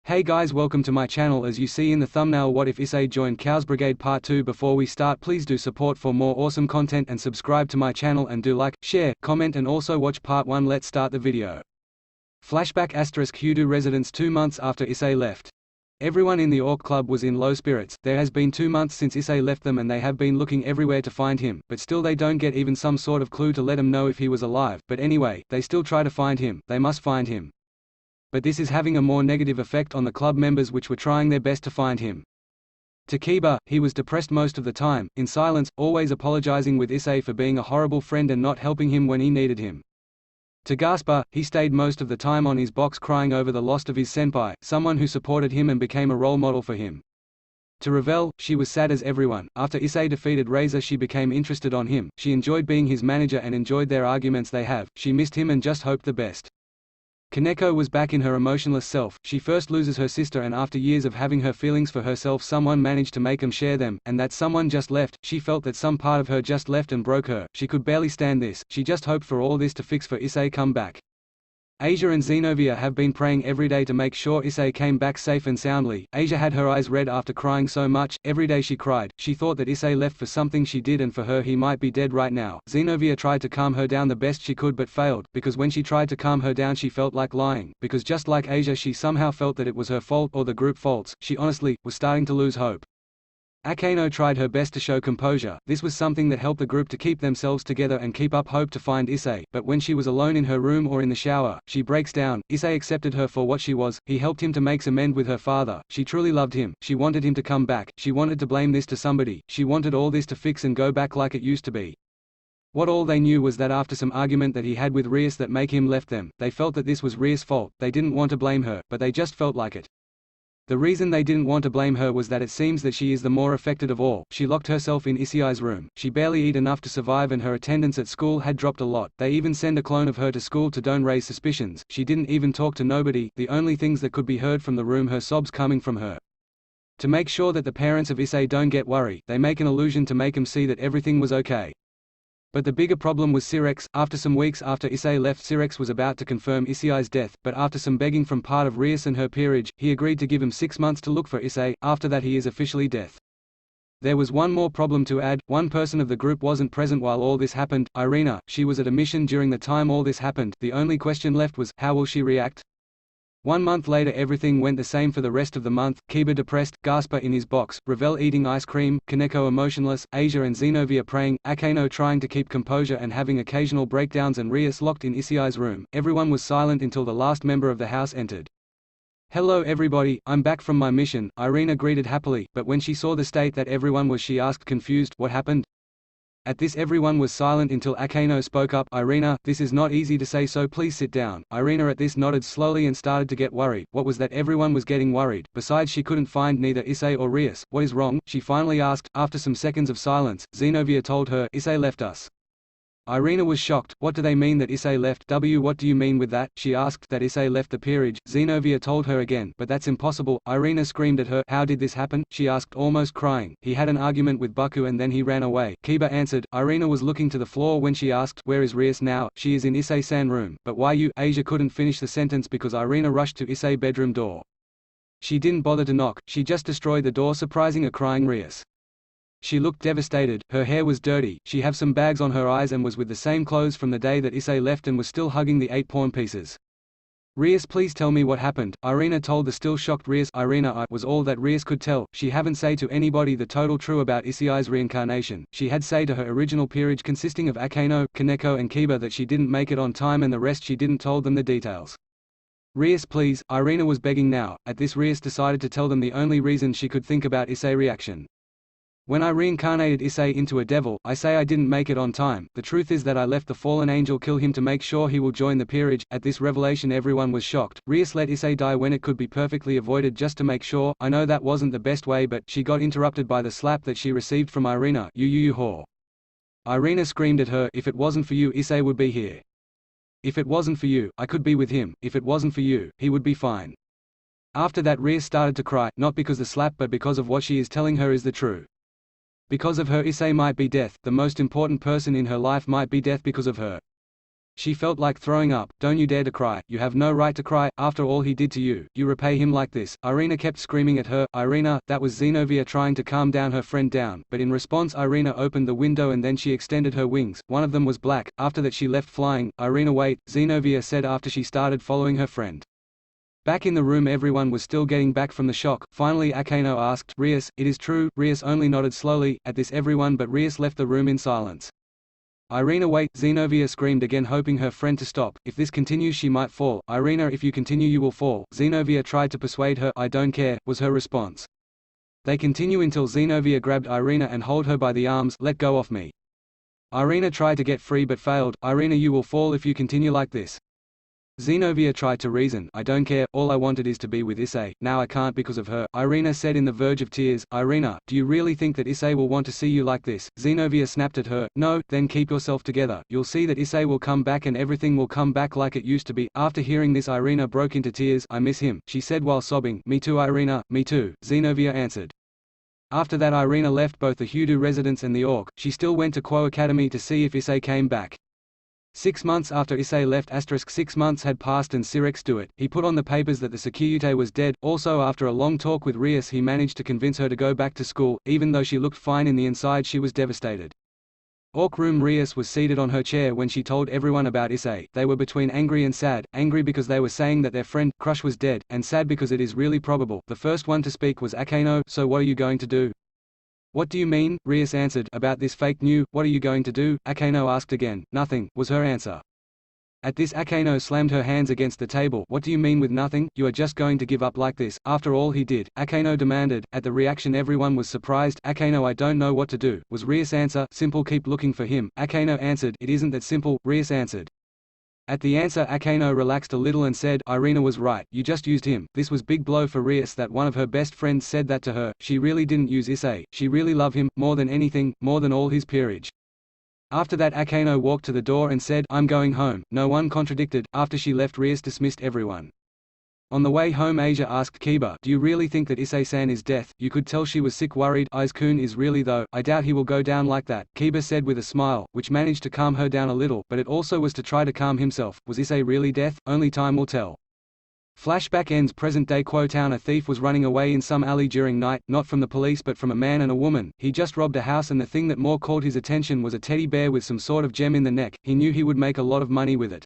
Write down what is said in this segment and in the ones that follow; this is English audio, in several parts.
Hey guys, welcome to my channel. As you see in the thumbnail, what if Issei joined Khaos Brigade Part 2. Before we start, please do support for more awesome content and subscribe to my channel and do like, share, comment and also watch Part 1. Let's start the video. Flashback ** Hudu residence 2 months after Issei left. Everyone in the Orc Club was in low spirits. There has been 2 months since Issei left them and they have been looking everywhere to find him, but still they don't get even some sort of clue to let them know if he was alive. But anyway, they still try to find him. They must find him. But this is having a more negative effect on the club members, which were trying their best to find him. To Kiba, he was depressed most of the time, in silence, always apologizing with Issei for being a horrible friend and not helping him when he needed him. To Gaspa, he stayed most of the time on his box crying over the loss of his senpai, someone who supported him and became a role model for him. To Ravel, she was sad as everyone. After Issei defeated Razor, she became interested on him. She enjoyed being his manager and enjoyed their arguments they have. She missed him and just hoped the best. Kaneko was back in her emotionless self. She first loses her sister and after years of having her feelings for herself, someone managed to make them share them, and that someone just left. She felt that some part of her just left and broke her. She could barely stand this. She just hoped for all this to fix for Issei come back. Asia and Xenovia have been praying every day to make sure Issei came back safe and soundly. Asia had her eyes red after crying so much. Every day she cried. She thought that Issei left for something she did and for her he might be dead right now. Xenovia tried to calm her down the best she could but failed, because when she tried to calm her down she felt like lying, because just like Asia she somehow felt that it was her fault or the group faults. She honestly was starting to lose hope. Akeno tried her best to show composure. This was something that helped the group to keep themselves together and keep up hope to find Issei, but when she was alone in her room or in the shower, she breaks down. Issei accepted her for what she was. He helped him to make amends with her father. She truly loved him. She wanted him to come back. She wanted to blame this to somebody. She wanted all this to fix and go back like it used to be. What all they knew was that after some argument that he had with Rias that make him left them, they felt that this was Rias' fault. They didn't want to blame her, but they just felt like it. The reason they didn't want to blame her was that it seems that she is the more affected of all. She locked herself in Issei's room. She barely eat enough to survive and her attendance at school had dropped a lot. They even send a clone of her to school to don't raise suspicions. She didn't even talk to nobody. The only things that could be heard from the room her sobs coming from her. To make sure that the parents of Issei don't get worried, they make an illusion to make him see that everything was okay. But the bigger problem was Sirex. After some weeks after Issei left, Sirex was about to confirm Issei's death, but after some begging from part of Rias and her peerage, he agreed to give him 6 months to look for Issei. After that he is officially dead. There was one more problem to add. One person of the group wasn't present while all this happened, Irina. She was at a mission during the time all this happened. The only question left was, how will she react? 1 month later everything went the same for the rest of the month. Kiba depressed, Gaspa in his box, Ravel eating ice cream, Kaneko emotionless, Asia and Xenovia praying, Akeno trying to keep composure and having occasional breakdowns and Rias locked in Issei's room. Everyone was silent until the last member of the house entered. "Hello everybody, I'm back from my mission," Irina greeted happily, but when she saw the state that everyone was she asked confused, "What happened?" At this everyone was silent until Akeno spoke up, "Irina, this is not easy to say so please sit down." Irina at this nodded slowly and started to get worried. What was that everyone was getting worried? Besides she couldn't find neither Issei or Rias. What is wrong? She finally asked. After some seconds of silence, Xenovia told her, "Issei left us." Irina was shocked. "What do they mean that Issei left? What do you mean with that?" She asked. "That Issei left the peerage." Xenovia told her again, "But that's impossible." Irina screamed at her. "How did this happen?" she asked, almost crying. "He had an argument with Buku and then he ran away." Kiba answered. Irina was looking to the floor when she asked, "Where is Rias now?" "She is in Issei-san room." "But why you?" Asia couldn't finish the sentence because Irina rushed to Issei bedroom door. She didn't bother to knock. She just destroyed the door, surprising a crying Rias. She looked devastated. Her hair was dirty. She had some bags on her eyes and was with the same clothes from the day that Issei left and was still hugging the 8 pawn pieces. "Rias, please tell me what happened." Irina told the still shocked Rias. Irina was all that Rias could tell. She haven't say to anybody the total true about Issei's reincarnation. She had say to her original peerage consisting of Akeno, Kaneko and Kiba that she didn't make it on time and the rest she didn't told them the details. "Rias please," Irina was begging now. At this Rias decided to tell them the only reason she could think about Issei reaction. "When I reincarnated Issei into a devil, I say I didn't make it on time. The truth is that I left the fallen angel kill him to make sure he will join the peerage." At this revelation everyone was shocked. Rias let Issei die when it could be perfectly avoided just to make sure. I know that wasn't the best way but she got interrupted by the slap that she received from Irina. You whore." Irina screamed at her, "If it wasn't for you Issei would be here. If it wasn't for you, I could be with him. If it wasn't for you, he would be fine." After that Rias started to cry, not because the slap but because of what she is telling her is the truth. Because of her Issei might be death, the most important person in her life might be death because of her. She felt like throwing up. Don't you dare to cry, you have no right to cry, after all he did to you, you repay him like this. Irina kept screaming at her. Irina, that was Xenovia trying to calm down her friend down, but in response Irina opened the window and then she extended her wings, one of them was black, after that she left flying. Irina wait, Xenovia said after she started following her friend. Back in the room everyone was still getting back from the shock. Finally Akeno asked, Rias, it is true? Rias only nodded slowly. At this everyone but Rias left the room in silence. Irina wait, Xenovia screamed again hoping her friend to stop. If this continues she might fall. Irina, if you continue you will fall. Xenovia tried to persuade her. I don't care, was her response. They continue until Xenovia grabbed Irina and hold her by the arms. Let go of me. Irina tried to get free but failed. Irina, you will fall if you continue like this. Xenovia tried to reason. I don't care, all I wanted is to be with Issei, now I can't because of her, Irina said in the verge of tears. Irina, do you really think that Issei will want to see you like this? Xenovia snapped at her. No, then keep yourself together, you'll see that Issei will come back and everything will come back like it used to be. After hearing this Irina broke into tears. I miss him, she said while sobbing. Me too Irina, me too, Xenovia answered. After that Irina left both the Hudu residence and the Orc. She still went to Quo Academy to see if Issei came back. 6 months after Issei left, 6 months had passed and Sirex do it. He put on the papers that the Sekiyute was dead. Also after a long talk with Rias he managed to convince her to go back to school, even though she looked fine in the inside she was devastated. Orc room, Rias was seated on her chair when she told everyone about Issei. They were between angry and sad, angry because they were saying that their friend, Crush was dead, and sad because it is really probable. The first one to speak was Akeno. So what are you going to do? What do you mean? Rias answered. About this fake news, what are you going to do? Akeno asked again. Nothing, was her answer. At this Akeno slammed her hands against the table. What do you mean with nothing? You are just going to give up like this, after all he did? Akeno demanded. At the reaction everyone was surprised. Akeno, I don't know what to do, was Rias' answer. Simple, keep looking for him. Akeno answered. It isn't that simple, Rias answered. At the answer Akeno relaxed a little and said, Irina was right, you just used him. This was big blow for Rias that one of her best friends said that to her. She really didn't use Issei, she really loved him, more than anything, more than all his peerage. After that Akeno walked to the door and said, I'm going home. No one contradicted. After she left Rias dismissed everyone. On the way home Asia asked Kiba, do you really think that Issei-san is death? You could tell she was sick, worried. Aiz-kun is really though, I doubt he will go down like that, Kiba said with a smile, which managed to calm her down a little, but it also was to try to calm himself. Was Issei really death? Only time will tell. Flashback ends present-day Quo Town. A thief was running away in some alley during night, not from the police but from a man and a woman. He just robbed a house and the thing that more caught his attention was a teddy bear with some sort of gem in the neck. He knew he would make a lot of money with it.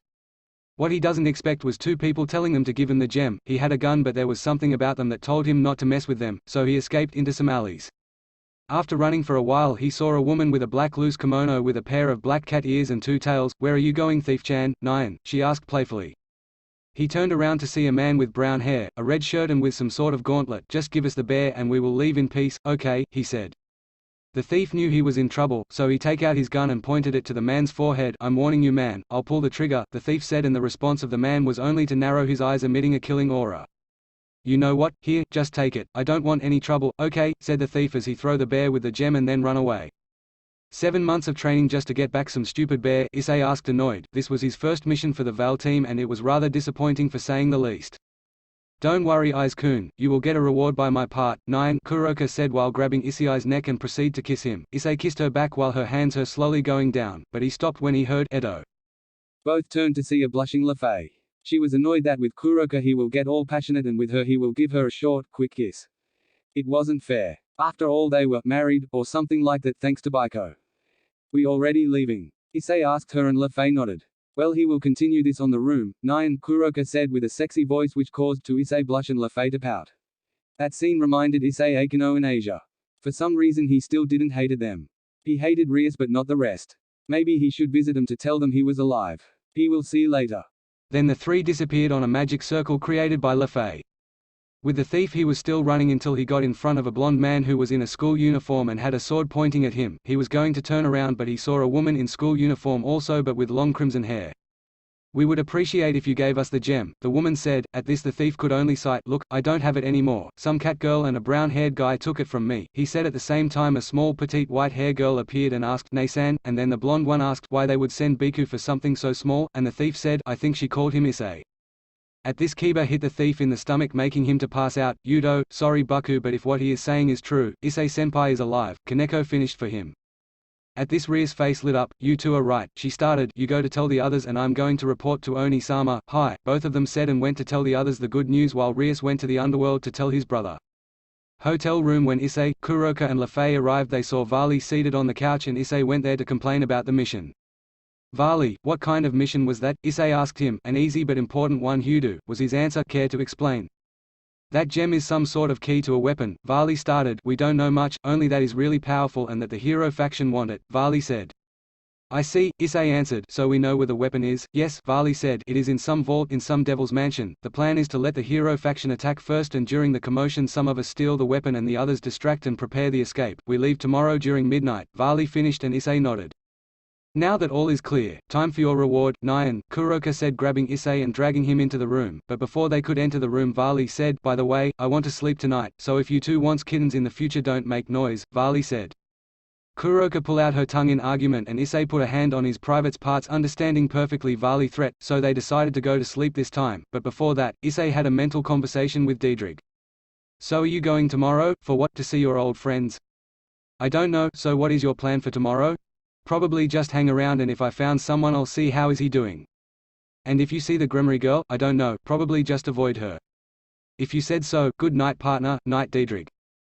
What he doesn't expect was two people telling them to give him the gem. He had a gun but there was something about them that told him not to mess with them, so he escaped into some alleys. After running for a while he saw a woman with a black loose kimono with a pair of black cat ears and two tails. Where are you going, thief-chan? Nyan, she asked playfully. He turned around to see a man with brown hair, a red shirt and with some sort of gauntlet. Just give us the bear and we will leave in peace. Okay, he said. The thief knew he was in trouble, so he take out his gun and pointed it to the man's forehead. I'm warning you man, I'll pull the trigger, the thief said, and the response of the man was only to narrow his eyes emitting a killing aura. You know what, here, just take it, I don't want any trouble. Okay, said the thief as he threw the bear with the gem and then run away. 7 months of training just to get back some stupid bear, Issei asked annoyed. This was his first mission for the Val team and it was rather disappointing for saying the least. Don't worry Aiz-kun, you will get a reward by my part. 9, Kuroka said while grabbing Issei's neck and proceed to kiss him. Issei kissed her back while her hands were slowly going down, but he stopped when he heard Edo. Both turned to see a blushing Lefei. She was annoyed that with Kuroka he will get all passionate and with her he will give her a short, quick kiss. It wasn't fair. After all they were married, or something like that thanks to Baiko. We already leaving? Issei asked her and Lefei nodded. Well he will continue this on the room, 9, Kuroka said with a sexy voice which caused to Issei blush and Lefei to pout. That scene reminded Issei Akeno and Asia. For some reason he still didn't hated them. He hated Rias but not the rest. Maybe he should visit them to tell them he was alive. He will see later. Then the three disappeared on a magic circle created by Lefei. With the thief he was still running until he got in front of a blonde man who was in a school uniform and had a sword pointing at him. He was going to turn around but he saw a woman in school uniform also but with long crimson hair. We would appreciate if you gave us the gem, the woman said. At this the thief could only sigh. Look, I don't have it anymore. Some cat girl and a brown-haired guy took it from me, he said. At the same time a small petite white-haired girl appeared and asked, Nay-san, and then the blonde one asked why they would send Biku for something so small, and the thief said, I think she called him Issei. At this Kiba hit the thief in the stomach making him to pass out. Yudo, sorry Baku but if what he is saying is true, Issei-senpai is alive. Kaneko finished for him. At this Ria's face lit up. "You two are right," she started. "You go to tell the others and I'm going to report to Oni-sama." "Hi," both of them said and went to tell the others the good news while Rias went to the underworld to tell his brother. Hotel room. When Issei, Kuroka and Lefei arrived, they saw Vali seated on the couch and Issei went there to complain about the mission. "Vali, what kind of mission was that?" Issei asked him. "An easy but important one, Hudu," was his answer. "Care to explain?" "That gem is some sort of key to a weapon," Vali started. "We don't know much, only that is really powerful and that the hero faction want it," Vali said. "I see," Issei answered. "So we know where the weapon is?" "Yes," Vali said. "It is in some vault in some devil's mansion. The plan is to let the hero faction attack first and during the commotion some of us steal the weapon and the others distract and prepare the escape. We leave tomorrow during midnight." Vali finished and Issei nodded. "Now that all is clear, time for your reward, Nyan," Kuroka said, grabbing Issei and dragging him into the room. But before they could enter the room, Vali said, "By the way, I want to sleep tonight, so if you two wants kittens in the future don't make noise," Vali said. Kuroka pulled out her tongue in argument and Issei put a hand on his private's parts, understanding perfectly Vali's threat, so they decided to go to sleep this time. But before that, Issei had a mental conversation with Diedrich. "So are you going tomorrow? For what? To see your old friends?" "I don't know. So what is your plan for tomorrow?" "Probably just hang around and if I found someone I'll see how is he doing." "And if you see the Gremory girl?" "I don't know. Probably just avoid her." "If you said so, good night partner." "Night Diedrich."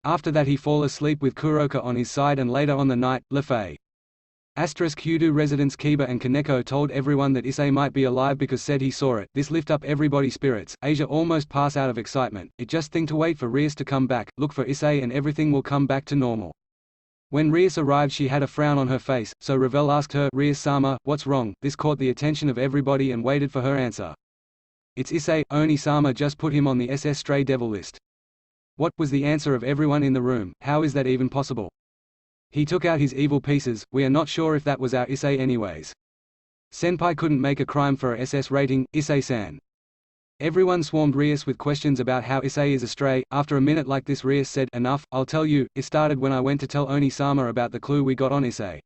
After that he fall asleep with Kuroka on his side and later on the night, Lefei. Hudu residents Kiba and Kaneko told everyone that Issei might be alive because said he saw it. This lift up everybody's spirits. Asia almost pass out of excitement. It just think to wait for Rias to come back, look for Issei and everything will come back to normal. When Rias arrived she had a frown on her face, so Ravel asked her, "Rias-sama, what's wrong?" This caught the attention of everybody and waited for her answer. "It's Issei, Oni-sama just put him on the SS Stray Devil list." "What?" was the answer of everyone in the room. "How is that even possible?" "He took out his evil pieces. We are not sure if that was our Issei anyways. Senpai couldn't make a crime for a SS rating, Issei-san." Everyone swarmed Rias with questions about how Issei is a stray. After a minute like this Rias said, "Enough, I'll tell you, it started when I went to tell Oni-sama about the clue we got on Issei."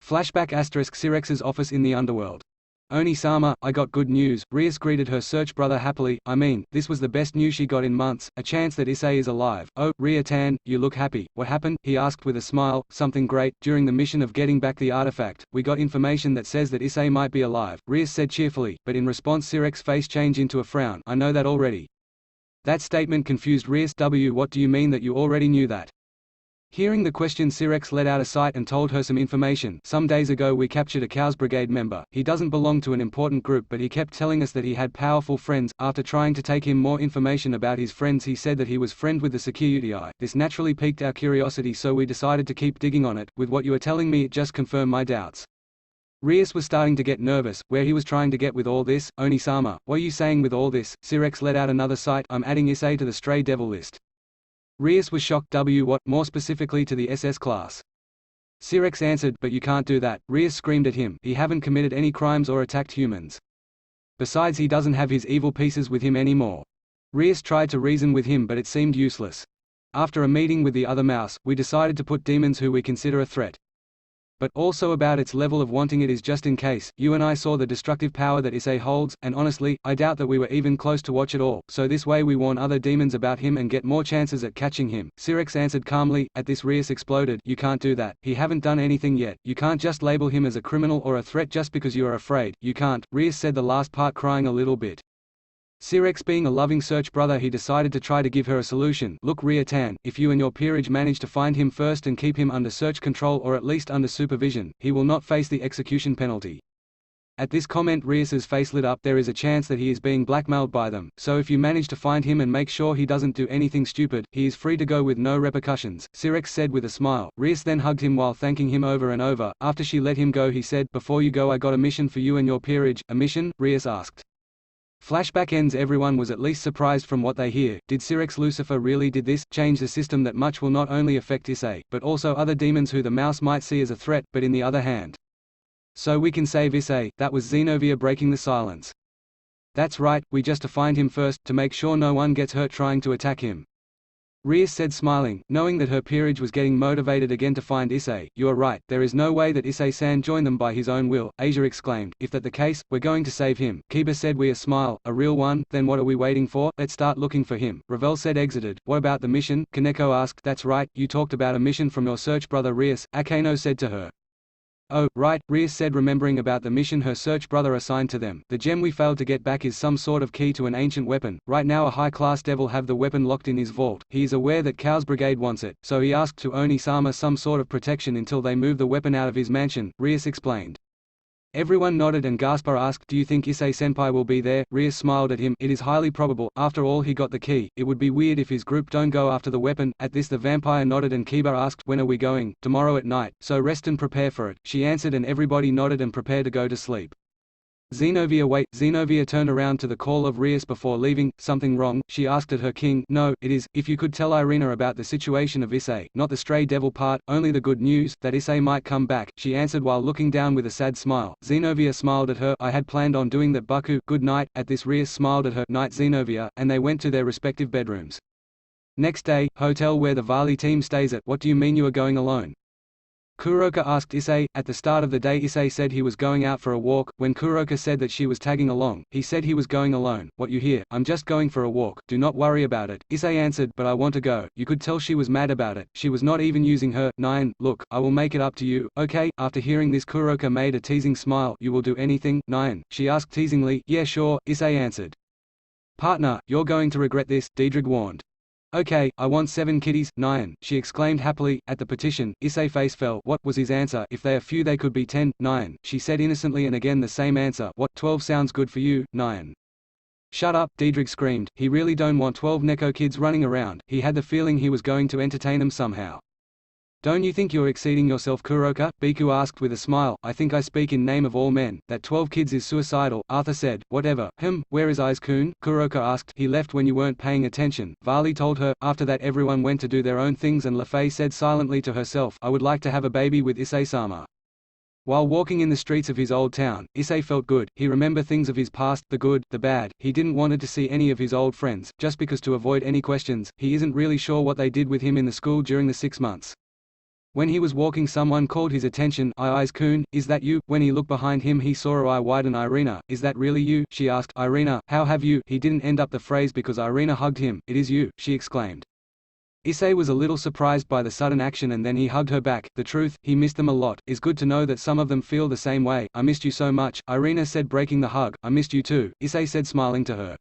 Flashback * Sirex's office in the underworld. "Oni-sama, I got good news." Rias greeted her search brother happily. "I mean, this was the best news she got in months, a chance that Issei is alive." "Oh, Ria-tan, you look happy. What happened?" he asked with a smile. "Something great. During the mission of getting back the artifact, we got information that says that Issei might be alive," Rias said cheerfully, but in response Sirex's face changed into a frown. "I know that already." That statement confused Rias. What do you mean that you already knew that?" Hearing the question, Sirex let out a sigh and told her some information. "Some days ago we captured a Khaos Brigade member. He doesn't belong to an important group but he kept telling us that he had powerful friends. After trying to take him more information about his friends he said that he was friend with the security. This naturally piqued our curiosity so we decided to keep digging on it. With what you are telling me it just confirmed my doubts." Rias was starting to get nervous. Where he was trying to get with all this? "Oni-sama, what are you saying with all this?" Sirex let out another sigh. "I'm adding Issei to the Stray Devil list." Rias was shocked. What? More specifically to the SS class. Sirex answered, "But you can't do that." Rias screamed at him. "He haven't committed any crimes or attacked humans. Besides he doesn't have his evil pieces with him anymore." Rias tried to reason with him but it seemed useless. "After a meeting with the other mouse, we decided to put demons who we consider a threat. But also about its level of wanting it is just in case. You and I saw the destructive power that Issei holds, and honestly, I doubt that we were even close to watch it all, so this way we warn other demons about him and get more chances at catching him." Sirex answered calmly. At this Rias exploded. "You can't do that. He haven't done anything yet. You can't just label him as a criminal or a threat just because you are afraid. You can't." Rias said the last part crying a little bit. Sirex being a loving search brother he decided to try to give her a solution. "Look Ria-tan, if you and your peerage manage to find him first and keep him under search control or at least under supervision, he will not face the execution penalty." At this comment Rias's face lit up. "There is a chance that he is being blackmailed by them, so if you manage to find him and make sure he doesn't do anything stupid, he is free to go with no repercussions," Sirex said with a smile. Rias then hugged him while thanking him over and over. After she let him go he said, "Before you go I got a mission for you and your peerage." "A mission?" Rias asked. Flashback ends. Everyone was at least surprised from what they hear. Did Sirex Lucifer really did this? Change the system that much will not only affect Issei, but also other demons who the mouse might see as a threat, but in the other hand. "So we can save Issei." That was Xenovia breaking the silence. "That's right, we just to find him first, to make sure no one gets hurt trying to attack him." Rias said smiling, knowing that her peerage was getting motivated again to find Issei. "You are right, there is no way that Issei-san joined them by his own will," Asia exclaimed. "If that the case, we're going to save him." Kiba said with a smile, "A real one? Then what are we waiting for? Let's start looking for him." Ravel said exited. "What about the mission?" Kaneko asked. "That's right, you talked about a mission from your search brother Rias," Akeno said to her. Oh, right, Rias said, remembering about the mission her search brother assigned to them. The gem we failed to get back is some sort of key to an ancient weapon. Right now a high-class devil have the weapon locked in his vault. He is aware that Khaos Brigade wants it, so he asked to Oni-sama some sort of protection until they move the weapon out of his mansion, Rias explained. Everyone nodded and Gaspar asked, "Do you think Issei-senpai will be there?" Rias smiled at him. "It is highly probable, after all he got the key. It would be weird if his group don't go after the weapon." At this the vampire nodded and Kiba asked, "When are we going?" "Tomorrow at night, so rest and prepare for it," she answered, and everybody nodded and prepared to go to sleep. Zenobia, wait. Zenobia turned around to the call of Rias before leaving. "Something wrong?" she asked at her king. "No, it is, if you could tell Irina about the situation of Issei, not the stray devil part, only the good news, that Issei might come back," she answered while looking down with a sad smile. Zenobia smiled at her. "I had planned on doing that, Baku. Good night." At this Rias smiled at her. "Night, Zenobia," and they went to their respective bedrooms. Next day, hotel where the Vali team stays at. "What do you mean you are going alone?" Kuroka asked Issei. At the start of the day Issei said he was going out for a walk. When Kuroka said that she was tagging along, he said he was going alone. "What you hear? I'm just going for a walk, do not worry about it," Issei answered. "But I want to go." You could tell she was mad about it. She was not even using her. "Nine, look, I will make it up to you, okay?" After hearing this Kuroka made a teasing smile. "You will do anything, Nine?" she asked teasingly. "Yeah, sure," Issei answered. "Partner, you're going to regret this," Diedrich warned. "Okay, I want 7 kitties, 9, she exclaimed happily. At the petition, Issei face fell. What was his answer? "If they are few they could be 10, 9, she said innocently, and again the same answer. "What, 12 sounds good for you, 9. "Shut up," Diedrich screamed. He really don't want 12 Neko kids running around. He had the feeling he was going to entertain them somehow. "Don't you think you're exceeding yourself, Kuroka?" Biku asked with a smile. "I think I speak in name of all men. That 12 kids is suicidal," Arthur said. "Whatever. Where is Aiz-kun?" Kuroka asked. "He left when you weren't paying attention," Vali told her. After that everyone went to do their own things and Lefei said silently to herself, "I would like to have a baby with Issei-sama." While walking in the streets of his old town, Issei felt good. He remembered things of his past, the good, the bad. He didn't wanted to see any of his old friends, just because to avoid any questions. He isn't really sure what they did with him in the school during the 6 months. When he was walking someone called his attention. "Aiz-kun, is that you?" When he looked behind him he saw her eye widen. "Irina, is that really you?" she asked. "Irina, how have you—" He didn't end up the phrase because Irina hugged him. "It is you," she exclaimed. Issei was a little surprised by the sudden action and then he hugged her back. "The truth, he missed them a lot. It's good to know that some of them feel the same way." "I missed you so much," Irina said, breaking the hug. "I missed you too," Issei said, smiling to her.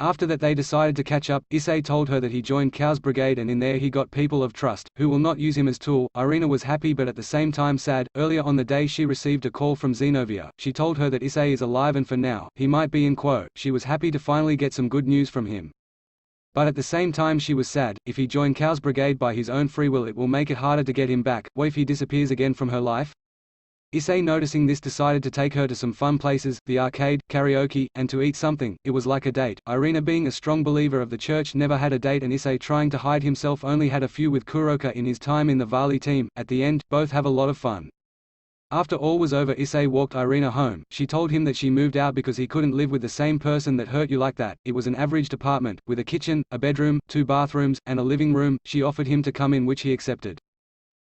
After that they decided to catch up. Issei told her that he joined Khaos Brigade and in there he got people of trust, who will not use him as tool. Irina was happy but at the same time sad. Earlier on the day she received a call from Zenobia. She told her that Issei is alive and for now, he might be in quo. She was happy to finally get some good news from him. But at the same time she was sad. If he joined Khaos Brigade by his own free will it will make it harder to get him back. What if he disappears again from her life? Issei noticing this decided to take her to some fun places, the arcade, karaoke, and to eat something. It was like a date. Irina being a strong believer of the church never had a date and Issei trying to hide himself only had a few with Kuroka in his time in the Vali team. At the end, both have a lot of fun. After all was over Issei walked Irina home. She told him that she moved out because he couldn't live with the same person that hurt you like that. It was an average apartment, with a kitchen, a bedroom, 2 bathrooms, and a living room. She offered him to come in which he accepted.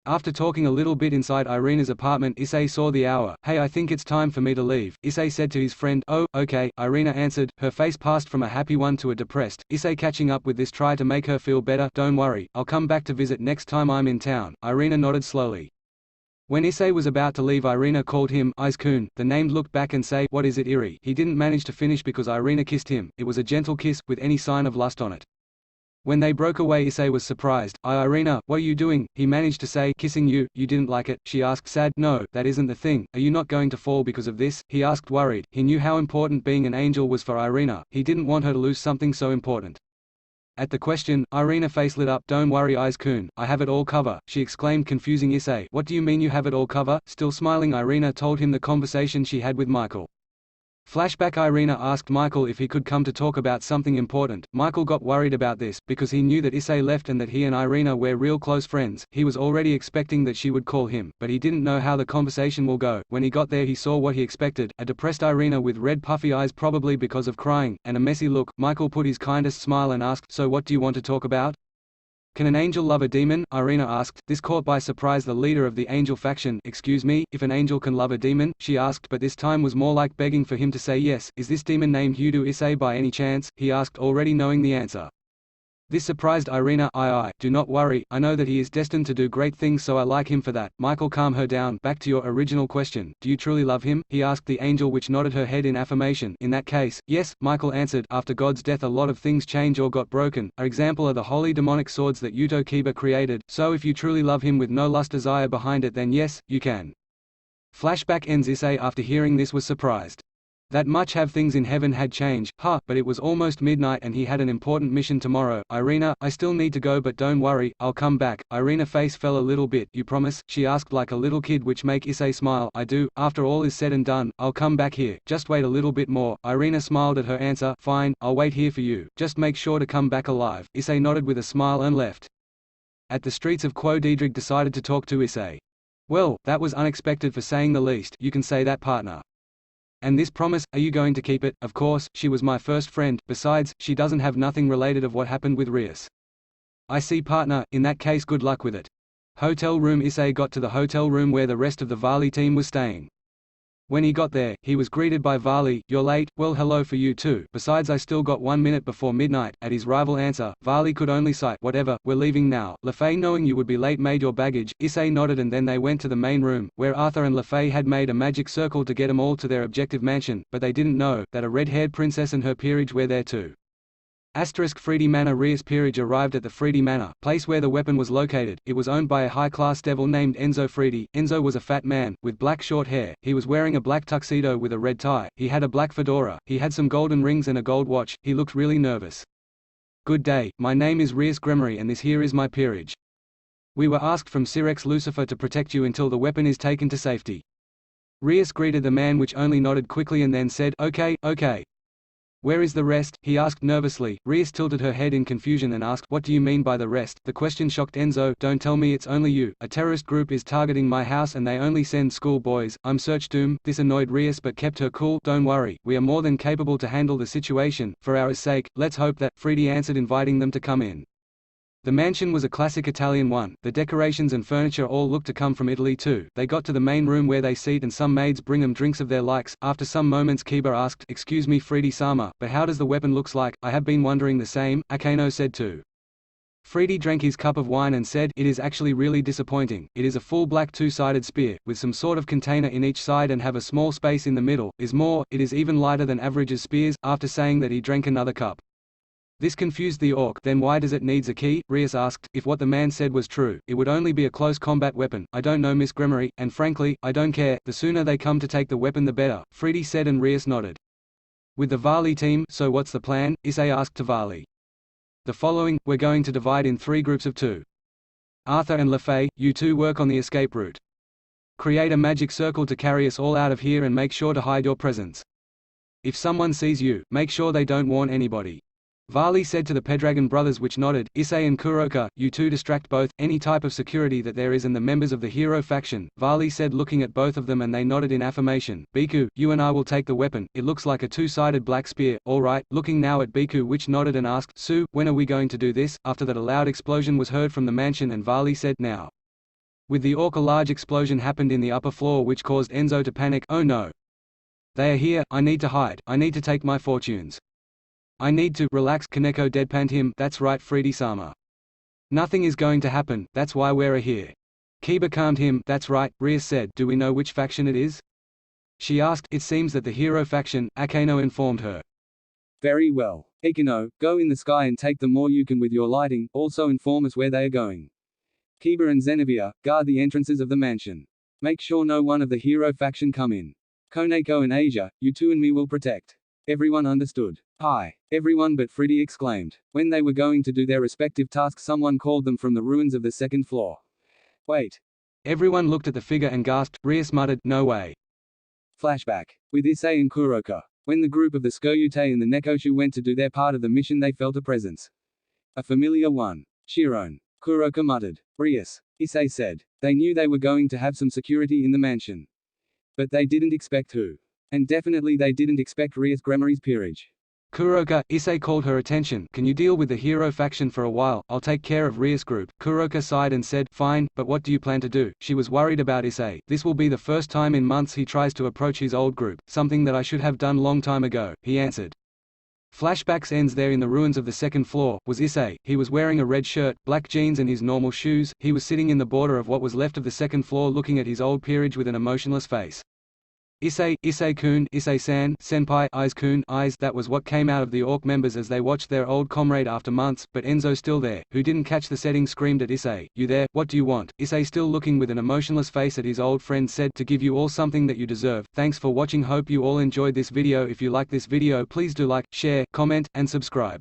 After talking a little bit inside Irina's apartment Issei saw the hour. "Hey, I think it's time for me to leave," Issei said to his friend. "Oh, okay," Irina answered. Her face passed from a happy one to a depressed. Issei catching up with this tried to make her feel better. "Don't worry, I'll come back to visit next time I'm in town." Irina nodded slowly. When Issei was about to leave Irina called him Aiz-kun. The named looked back and say, "What is it, Iri?" He didn't manage to finish because Irina kissed him. It was a gentle kiss, with any sign of lust on it. When they broke away Issei was surprised. Irina, what are you doing?" He managed to say, "Kissing you. You didn't like it?" She asked sad. "No, that isn't the thing. Are you not going to fall because of this?" he asked worried. He knew how important being an angel was for Irina. He didn't want her to lose something so important. At the question, Irina face lit up. "Don't worry Aiz-kun, I have it all cover," she exclaimed confusing Issei. "What do you mean you have it all cover?" Still smiling Irina told him the conversation she had with Michael. Flashback Irina asked Michael if he could come to talk about something important. Michael got worried about this, because he knew that Issei left and that he and Irina were real close friends. He was already expecting that she would call him, but he didn't know how the conversation will go. When he got there he saw what he expected, a depressed Irina with red puffy eyes probably because of crying, and a messy look. Michael put his kindest smile and asked, "So what do you want to talk about?" "Can an angel love a demon?" Irina asked. This caught by surprise the leader of the angel faction. "Excuse me, if an angel can love a demon?" she asked, but this time was more like begging for him to say yes. "Is this demon named Yudu Issei by any chance?" he asked, already knowing the answer. This surprised Irina. Do not worry, I know that he is destined to do great things, so I like him for that. Michael calmed her down. Back to your original question, do you truly love him? He asked the angel, which nodded her head in affirmation. In that case, yes, Michael answered. After God's death a lot of things change or got broken. An example are the holy demonic swords that Yuto Kiba created, so if you truly love him with no lust desire behind it, then yes, you can. Flashback ends. Issei after hearing this was surprised. That much have things in heaven had changed, but it was almost midnight and he had an important mission tomorrow. Irina, I still need to go, but don't worry, I'll come back. Irina's face fell a little bit. You promise? She asked like a little kid, which make Issei smile. I do, after all is said and done, I'll come back here, just wait a little bit more. Irina smiled at her answer. Fine, I'll wait here for you, just make sure to come back alive. Issei nodded with a smile and left. At the streets of Quo Diedrich decided to talk to Issei. Well, that was unexpected for saying the least. You can say that, partner. And this promise, are you going to keep it? Of course, she was my first friend, besides, she doesn't have nothing related of what happened with Rias. I see, partner, in that case good luck with it. Hotel room. Issei got to the hotel room where the rest of the Vali team was staying. When he got there, he was greeted by Vali. You're late? Well, hello for you too. Besides, I still got 1 minute before midnight. At his rival answer, Vali could only sigh. Whatever, we're leaving now. Lefei, knowing you would be late, made your baggage. Issei nodded and then they went to the main room, where Arthur and Lefei had made a magic circle to get them all to their objective mansion, but they didn't know that a red-haired princess and her peerage were there too. Friede Manor. Rias' peerage arrived at the Friede Manor, place where the weapon was located. It was owned by a high-class devil named Enzo Friede. Enzo was a fat man, with black short hair. He was wearing a black tuxedo with a red tie. He had a black fedora. He had some golden rings and a gold watch. He looked really nervous. Good day, my name is Rias Gremory and this here is my peerage. We were asked from Sirex Lucifer to protect you until the weapon is taken to safety. Rias greeted the man, which only nodded quickly and then said, okay. Where is the rest? He asked nervously. Rias tilted her head in confusion and asked, what do you mean by the rest? The question shocked Enzo. Don't tell me it's only you. A terrorist group is targeting my house and they only send school boys. I'm search doomed. This annoyed Rias but kept her cool. Don't worry, we are more than capable to handle the situation. For our sake, let's hope that, Friede answered, inviting them to come in. The mansion was a classic Italian one. The decorations and furniture all looked to come from Italy too. They got to the main room where they sit and some maids bring them drinks of their likes. After some moments Kiba asked, excuse me Friede-sama, but how does the weapon looks like? I have been wondering the same, Akeno said too. Friede drank his cup of wine and said, it is actually really disappointing. It is a full black two-sided spear, with some sort of container in each side and have a small space in the middle. Is more, it is even lighter than average spears. After saying that, he drank another cup. This confused the orc. Then why does it needs a key? Rias asked. If what the man said was true, it would only be a close combat weapon. I don't know, Miss Gremory, and frankly, I don't care. The sooner they come to take the weapon the better, Friede said, and Rias nodded. With the Vali team, so what's the plan? Issei asked to Vali. The following, we're going to divide in 3 groups of 2. Arthur and Lefei, you two work on the escape route. Create a magic circle to carry us all out of here and make sure to hide your presence. If someone sees you, make sure they don't warn anybody. Vali said to the Pendragon brothers, which nodded. Issei and Kuroka, you two distract both, any type of security that there is and the members of the hero faction. Vali said, looking at both of them, and they nodded in affirmation. Biku, you and I will take the weapon. It looks like a two-sided black spear. All right. Looking now at Biku, which nodded and asked, Sue, when are we going to do this? After that a loud explosion was heard from the mansion and Vali said, now. With the orc, a large explosion happened in the upper floor which caused Enzo to panic. Oh no. They are here. I need to hide. I need to take my fortunes. I need to relax. Kaneko deadpanned him. That's right, Friede-sama. Nothing is going to happen, that's why we're here. Kiba calmed him. That's right, Rias said. Do we know which faction it is? She asked. It seems that the hero faction, Akeno informed her. Very well. Akeno, go in the sky and take them more you can with your lighting, also inform us where they are going. Kiba and Zenobia, guard the entrances of the mansion. Make sure no one of the hero faction come in. Koneko and Asia, you two and me will protect. Everyone understood. Hi. Everyone but Friede exclaimed. When they were going to do their respective tasks, someone called them from the ruins of the second floor. Wait. Everyone looked at the figure and gasped. Rias muttered, no way. Flashback. With Issei and Kuroka. When the group of the Skoyute and the Nekoshu went to do their part of the mission, they felt a presence. A familiar one. Shiron. Kuroka muttered. Rias. Issei said. They knew they were going to have some security in the mansion. But they didn't expect who. And definitely they didn't expect Rias Gremory's peerage. Kuroka, Issei called her attention. Can you deal with the hero faction for a while? I'll take care of Rias group. Kuroka sighed and said, fine, but what do you plan to do? She was worried about Issei. This will be the first time in months he tries to approach his old group, something that I should have done long time ago, he answered. Flashbacks ends there in the ruins of the second floor, was Issei. He was wearing a red shirt, black jeans and his normal shoes. He was sitting in the border of what was left of the second floor looking at his old peerage with an emotionless face. Issei, Issei-kun, Issei-san, senpai, eyes-kun, eyes. That was what came out of the orc members as they watched their old comrade after months. But Enzo, still there, who didn't catch the setting, screamed at Issei, "You there? What do you want?" Issei, still looking with an emotionless face at his old friend, said, "To give you all something that you deserve." Thanks for watching. Hope you all enjoyed this video. If you like this video, please do like, share, comment, and subscribe.